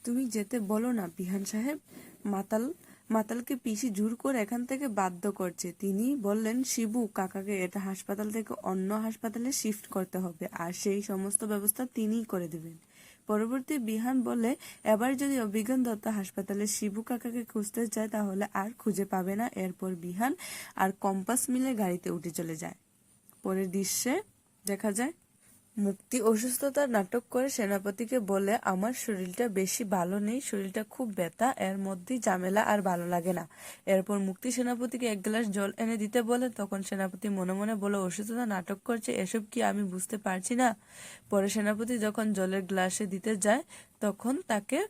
তুমি যেতে বলো না বিহান সাহেব। মাতাল মাতালকে পিসি জোর করে এখান থেকে বাধ্য করছে। তিনি বললেন শিবু কাকাকে এটা হাসপাতাল থেকে অন্য হাসপাতালে শিফট করতে হবে, আর সেই সমস্ত ব্যবস্থা তিনিই করে দেবেন। পরবর্তী বিহান বলে, এবার যদি অভিজ্ঞান দত্ত হাসপাতালে শিবু কাকাকে খুঁজতে যায় তাহলে আর খুঁজে পাবে না। এরপর বিহান আর কম্পাস মিলে গাড়িতে উঠে চলে যায়। পরের দৃশ্যে দেখা যায় মুক্তি অসুস্থতার নাটক করে সেনাপতিকে বলে, আমার শরীরটা বেশি ভালো নেই, শরীরটা খুব ব্যথা, এর মধ্যেই ঝামেলা, আর ভালো লাগে না। এরপর মুক্তি সেনাপতিকে এক গ্লাস জল এনে দিতে বলে। তখন সেনাপতি মনে মনে বলে, অসুস্থতা নাটক করছে, এসব কি আমি বুঝতে পারছি না। পরে সেনাপতি যখন জলের গ্লাসে দিতে যায় তখন তাকে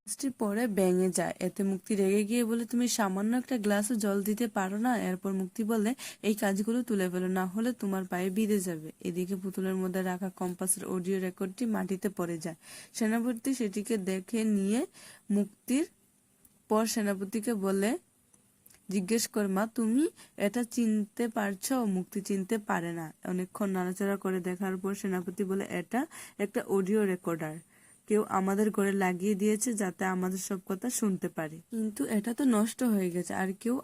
গ্লাসটি পরে ভেঙে যায়। এতে মুক্তি রেগে গিয়ে বলে, তুমি সামান্য একটা গ্লাসে জল দিতে পারো না। এরপর মুক্তি বলে, এই কাজগুলো তুলে ফেলো, না হলে তোমার পায়ে বিঁধে যাবে। এদিকে পুতুলের মধ্যে রাখা কম্পাসের অডিও রেকর্ডটি মাটিতে পড়ে যায়। সেনাপতি সেটিকে দেখে নিয়ে মুক্তির পর সেনাপতিকে বলে, জিজ্ঞেস কর মা, তুমি এটা চিনতে পারছো? মুক্তি চিনতে পারে না। অনেকক্ষণ নাড়াচাড়া করে দেখার পর সেনাপতি বলে, এটা একটা অডিও রেকর্ডার, কেউ আমাদের ঘরে লাগিয়ে দিয়েছে যাতে আমাদের সব কথা শুনতে পারে, কিন্তু এটা তো নষ্ট হয়ে গেছে, আর কেউ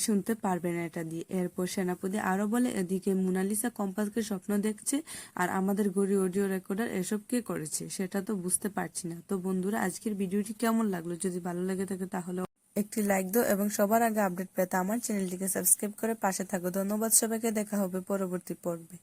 শুনতে পারবে না এটা দিয়ে। এরপর সেনাপতি আরো বলে, এদিকে মোনালিসা কম্পাসকে স্বপ্ন দেখছে, আর আমাদের ঘরে অডিও রেকর্ডার, এসব কে করেছে সেটা তো বুঝতে পারছি না। তো বন্ধুরা, আজকের ভিডিওটি কেমন লাগলো? যদি ভালো লেগে থাকে তাহলে একটি লাইক দাও, এবং সবার আগে আপডেট পেতে আমার চ্যানেলটিকে সাবস্ক্রাইব করে পাশে থাকো। ধন্যবাদ সবাইকে, দেখা হবে পরবর্তী পর্বে।